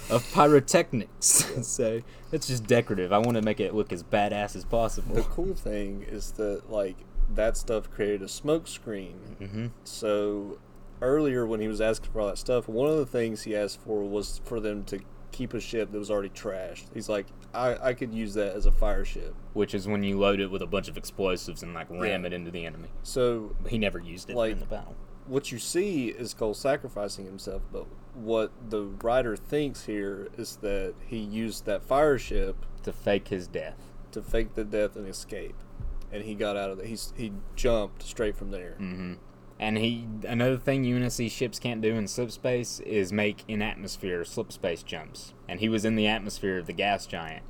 of pyrotechnics. So it's just decorative. I want to make it look as badass as possible. The cool thing is that, like, that stuff created a smoke screen. Mm-hmm. So earlier when he was asking for all that stuff, one of the things he asked for was for them to keep a ship that was already trashed. He's like, I could use that as a fire ship. Which is when you load it with a bunch of explosives and, like, ram it into the enemy. So he never used it in the battle. What you see is Cole sacrificing himself, but what the writer thinks here is that he used that fire ship to fake his death. To fake the death and escape. And he got out of it. He jumped straight from there. Mm-hmm. And another thing UNSC ships can't do in slipspace is make in-atmosphere slipspace jumps. And he was in the atmosphere of the gas giant.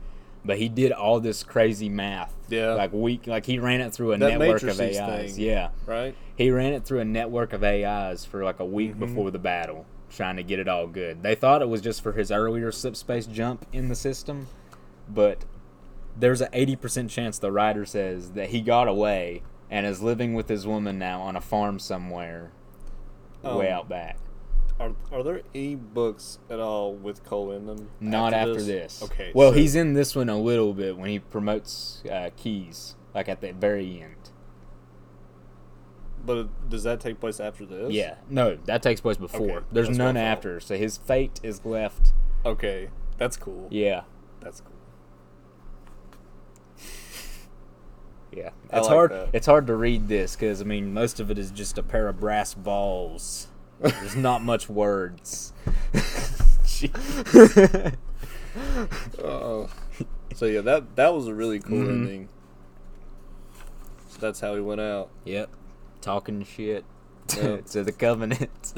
But he did all this crazy math. Yeah. Like he ran it through a network of AIs. Thing, yeah. Right? He ran it through a network of AIs for like a week before the battle, trying to get it all good. They thought it was just for his earlier slipspace jump in the system, but there's an 80% chance, the writer says, that he got away and is living with his woman now on a farm somewhere way out back. Are there any books at all with Cole in them? Not after this. Okay. Well, he's in this one a little bit when he promotes Keys, like at the very end. But does that take place after this? Yeah. No, that takes place before. Okay, There's none after, so his fate is left. Okay. That's cool. Yeah. That's cool. Yeah. It's hard to read this because, I mean, most of it is just a pair of brass balls. There's not much words. So yeah, that was a really cool ending. So that's how he went out. Yep. Talking shit to the Covenant.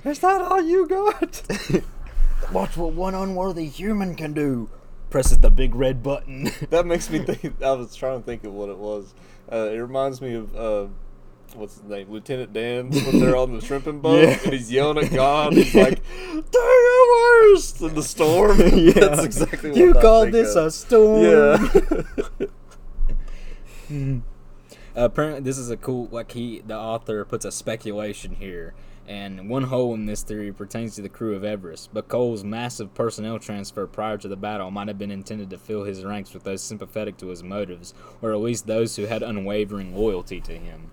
Is that all you got? Watch what one unworthy human can do. Presses the big red button. That makes me think. I was trying to think of what it was. It reminds me of what's his name, Lieutenant Dan, when they're on the shrimping boat and he's yelling at God. He's like, "Worst!" in the storm. Yeah. That's exactly what you called this a storm. Yeah. Apparently, this is a cool. The author puts a speculation here. And one hole in this theory pertains to the crew of Everest, but Cole's massive personnel transfer prior to the battle might have been intended to fill his ranks with those sympathetic to his motives, or at least those who had unwavering loyalty to him.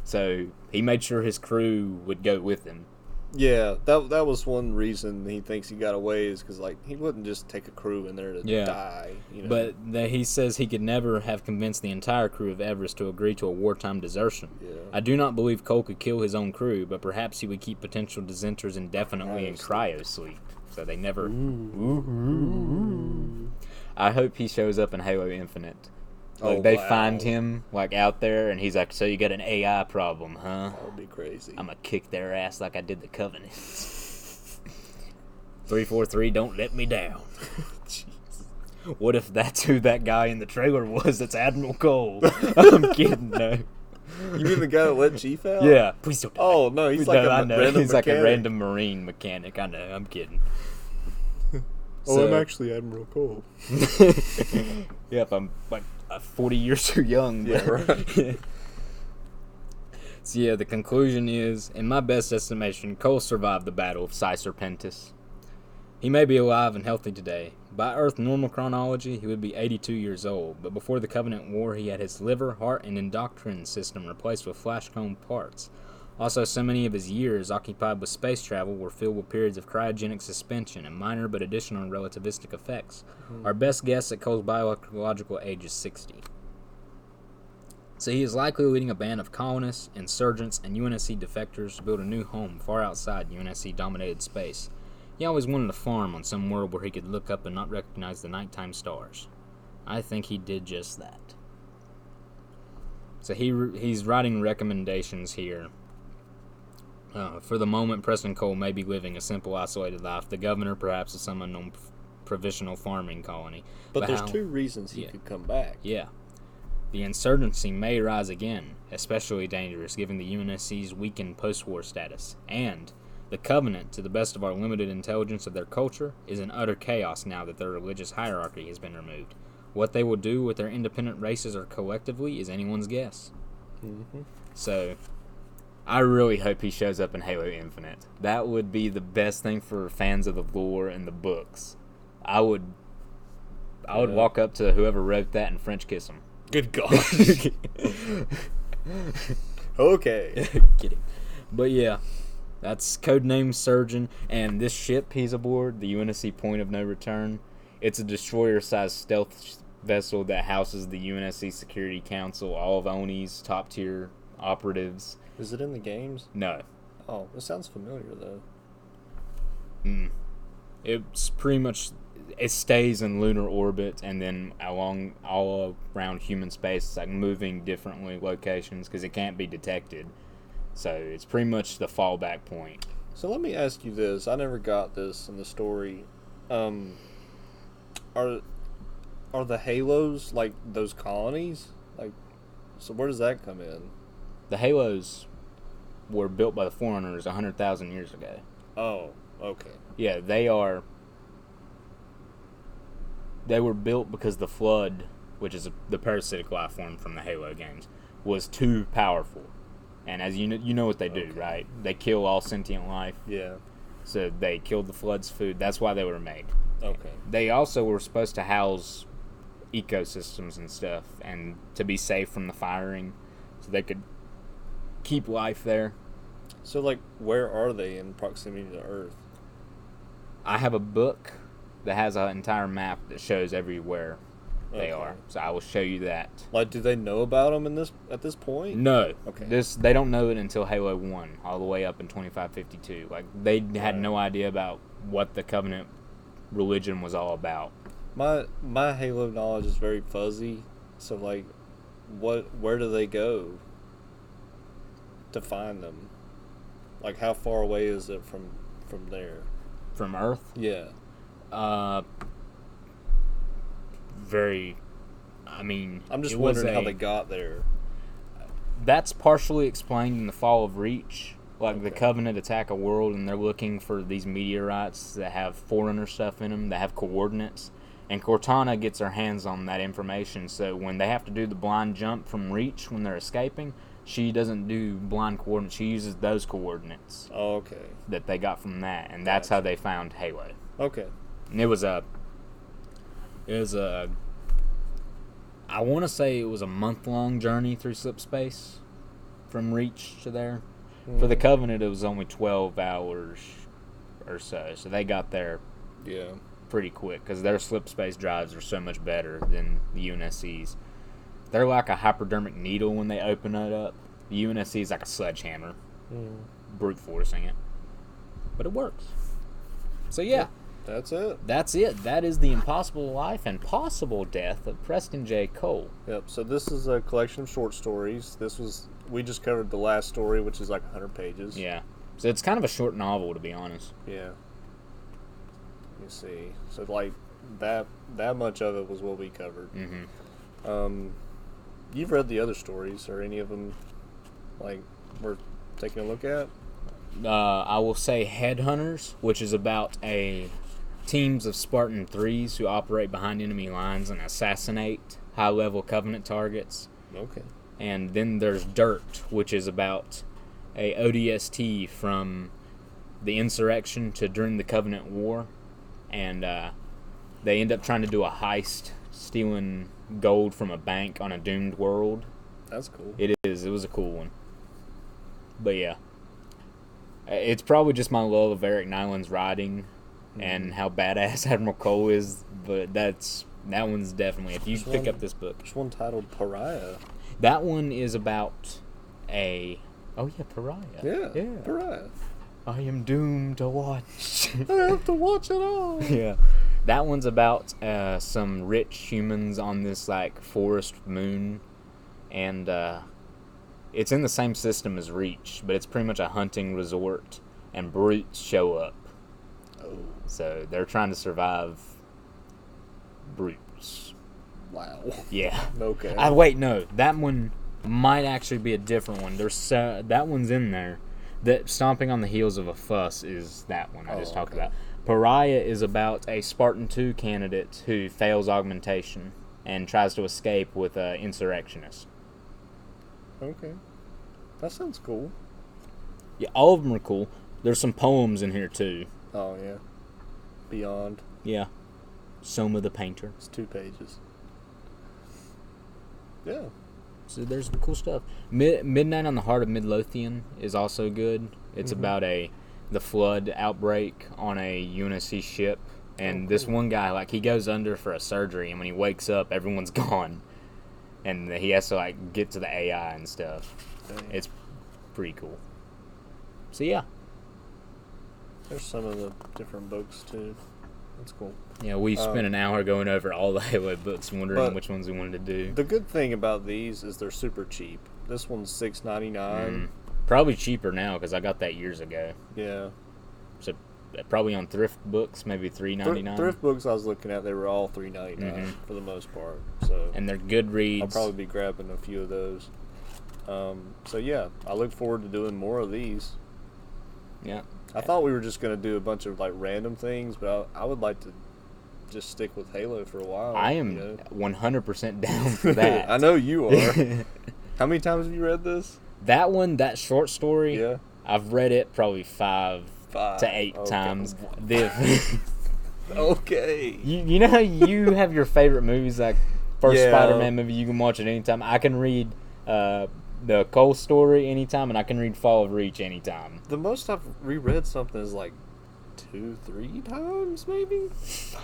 So he made sure his crew would go with him. Yeah, that was one reason he thinks he got away, is because, like, he wouldn't just take a crew in there to die. You know? But he says he could never have convinced the entire crew of Everest to agree to a wartime desertion. Yeah. I do not believe Cole could kill his own crew, but perhaps he would keep potential dissenters indefinitely in cryo-sleep. So they never... I hope he shows up in Halo Infinite. Like, they find him, like, out there, and he's like, "So you got an AI problem, huh? That would be crazy. I'm gonna kick their ass like I did the Covenant." 343, don't let me down. Jeez. What if that's who that guy in the trailer was? That's Admiral Cole. I'm kidding, no. You mean the guy that let Chief out? Yeah. Please don't die. Oh, no, he's like a random He's mechanic. like a random Marine mechanic. I know, I'm kidding. I'm actually Admiral Cole. Yep, 40 years too young. Yeah, right. So yeah, the conclusion is, in my best estimation, Cole survived the Battle of Serpentis. He may be alive and healthy today. By Earth normal chronology, he would be 82 years old, but before the Covenant War, he had his liver, heart, and endocrine system replaced with flashcomb parts. Also, so many of his years occupied with space travel were filled with periods of cryogenic suspension and minor but additional relativistic effects. Our best guess at Cole's biological age is 60. So he is likely leading a band of colonists, insurgents, and UNSC defectors to build a new home far outside UNSC-dominated space. He always wanted a farm on some world where he could look up and not recognize the nighttime stars. I think he did just that. So he's writing recommendations here. For the moment, Preston Cole may be living a simple, isolated life. The governor, perhaps, of some unknown provisional farming colony. But there's two reasons he could come back. Yeah. The insurgency may rise again, especially dangerous given the UNSC's weakened post-war status. And the Covenant, to the best of our limited intelligence of their culture, is in utter chaos now that their religious hierarchy has been removed. What they will do with their independent races or collectively is anyone's guess. Mm-hmm. So, I really hope he shows up in Halo Infinite. That would be the best thing for fans of the lore and the books. I would walk up to whoever wrote that and French kiss him. Good God. Okay. Kidding. But yeah, that's codename Surgeon, and this ship he's aboard, the UNSC Point of No Return, it's a destroyer-sized stealth vessel that houses the UNSC Security Council, all of ONI's top-tier operatives. Is it in the games? No. Oh, it sounds familiar, though. It's pretty much... It stays in lunar orbit, and then all around human space, it's like moving differently locations because it can't be detected. So it's pretty much the fallback point. So let me ask you this: I never got this in the story. Are the Halos like those colonies? Like, so where does that come in? The Halos were built by the Forerunners 100,000 years ago. Oh, okay. Yeah, they are. They were built because the Flood, which is the parasitic life form from the Halo games, was too powerful. And as you know what they do, right? They kill all sentient life. Yeah. So they killed the Flood's food. That's why they were made. Okay. They also were supposed to house ecosystems and stuff, and to be safe from the firing, so they could keep life there. So, like, where are they in proximity to Earth? I have a book that has an entire map that shows everywhere they are. So I will show you that. Like, do they know about them at this point? No. Okay. They don't know it until Halo 1, all the way up in 2552. Like, they had no idea about what the Covenant religion was all about. My Halo knowledge is very fuzzy. So, like, where do they go to find them? Like, how far away is it from there? From Earth? Yeah. Very. I mean, I'm just wondering how they got there. That's partially explained in the Fall of Reach. Like, the Covenant attack a world, and they're looking for these meteorites that have Forerunner stuff in them, that have coordinates. And Cortana gets her hands on that information, so when they have to do the blind jump from Reach when they're escaping, she doesn't do blind coordinates. She uses those coordinates. Oh, okay. That they got from that, and that's how they found Halo. Okay. And it was a I want to say it was a month-long journey through slip space from Reach to there. For the Covenant, it was only 12 hours or so. So they got there pretty quick because their slip space drives are so much better than the UNSC's. They're like a hypodermic needle when they open it up. The UNSC is like a sledgehammer, brute forcing it. But it works. So yeah. That's it. That's it. That is the impossible life and possible death of Preston J. Cole. Yep. So this is a collection of short stories. We just covered the last story, which is like 100 pages. Yeah. So it's kind of a short novel, to be honest. Yeah. Let me see. So like that much of it was what we covered. Mm-hmm. You've read the other stories, or any of them like worth taking a look at? I will say Headhunters, which is about teams of Spartan 3s who operate behind enemy lines and assassinate high-level Covenant targets. Okay. And then there's Dirt, which is about a ODST from the insurrection to during the Covenant War. And they end up trying to do a heist, stealing gold from a bank on a doomed world. That's cool. It is. It was a cool one. But yeah. It's probably just my love of Eric Nyland's writing and how badass Admiral Cole is. But that one's definitely, if you pick up this book. There's one titled Pariah. That one is about Pariah. Yeah. Pariah. I am doomed to watch. I have to watch it all. Yeah. That one's about some rich humans on this like forest moon, and it's in the same system as Reach, but it's pretty much a hunting resort, and brutes show up. Oh. So they're trying to survive brutes. Wow. Yeah. Okay. Wait, no. That one might actually be a different one. There's that one's in there. That Stomping on the Heels of a Fuss is that one I just talked about. Pariah is about a Spartan 2 candidate who fails augmentation and tries to escape with an insurrectionist. Okay. That sounds cool. Yeah, all of them are cool. There's some poems in here too. Oh, yeah. Beyond. Yeah. Soma the Painter. It's 2 pages. Yeah. So there's some cool stuff. Midnight on the Heart of Midlothian is also good. It's about the flood outbreak on a UNSC ship. And this one guy, like, he goes under for a surgery, and when he wakes up, everyone's gone. And he has to, like, get to the AI and stuff. Dang. It's pretty cool. So, yeah. There's some of the different books, too. That's cool. Yeah, we spent an hour going over all the Halo books, wondering which ones we wanted to do. The good thing about these is they're super cheap. This one's $6.99. Probably cheaper now, because I got that years ago. Yeah. So, probably on thrift books, maybe $3.99. Thrift books I was looking at, they were all $3.99 for the most part. So and they're good reads. I'll probably be grabbing a few of those. So yeah, I look forward to doing more of these. Yeah. I thought we were just going to do a bunch of like random things, but I would like to just stick with Halo for a while. I am 100% down for that. I know you are. How many times have you read this? That short story, yeah, I've read it probably 5 to 8 times. Okay. You know how you have your favorite movies, like first Spider-Man movie, you can watch it anytime. I can read the Cole story anytime, and I can read Fall of Reach anytime. The most I've reread something is like 2-3 times, maybe.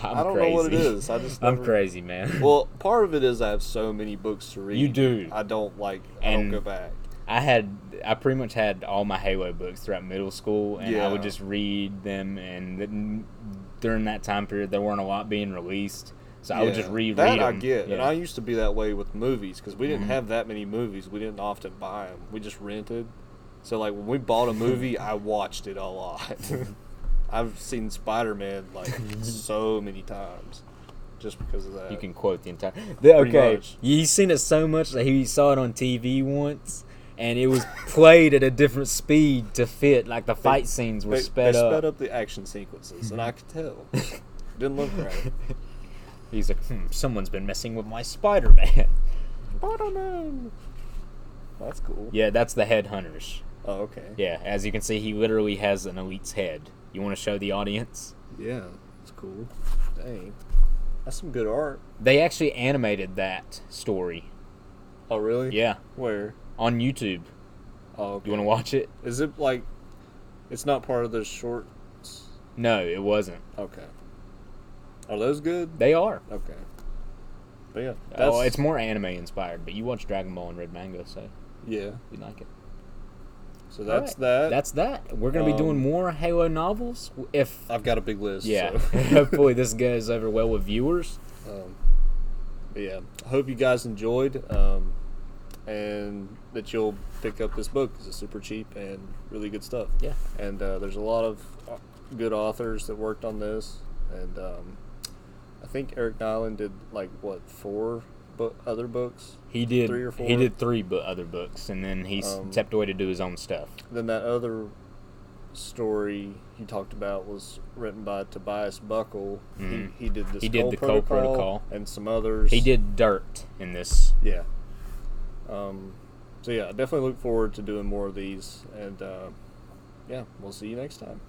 I don't know what it is. I'm crazy, man. Well, part of it is I have so many books to read. You do. I don't go back. I pretty much had all my Halo books throughout middle school, and I would just read them, and during that time period, there weren't a lot being released, so I would just reread them. That I get, and I used to be that way with movies, because we didn't have that many movies. We didn't often buy them. We just rented. So, like, when we bought a movie, I watched it a lot. I've seen Spider-Man, like, so many times. Just because of that. You can quote the entire... Okay, he's seen it so much that he saw it on TV once, and it was played at a different speed to fit. Like, the fight scenes were sped up. They sped up the action sequences, and I could tell. Didn't look right. He's like, someone's been messing with my Spider-Man. Spider-Man! That's cool. Yeah, that's the Headhunters. Oh, okay. Yeah, as you can see, he literally has an elite's head. You want to show the audience? Yeah, that's cool. Dang. That's some good art. They actually animated that story. Oh, really? Yeah. Where? On YouTube. Oh, okay. You want to watch it? Is it like... It's not part of the shorts? No, it wasn't. Okay. Are those good? They are. Okay. But yeah. It's more anime inspired, but you watch Dragon Ball and Red Mango, so... Yeah. You like it. So that's that. That's that. We're going to be doing more Halo novels. If I've got a big list. Yeah. So. Hopefully this goes over well with viewers. But yeah. I hope you guys enjoyed. And that you'll pick up this book because it's super cheap and really good stuff. Yeah. And there's a lot of good authors that worked on this. And I think Eric Nyland did, 4 other books? He did 3 or 4? He did 3 other books, and then he stepped away to do his own stuff. Then that other story he talked about was written by Tobias Buckle. He did this. He did the Cole Protocol and some others. He did Dirt in this. Yeah. So yeah, I definitely look forward to doing more of these, and yeah, we'll see you next time.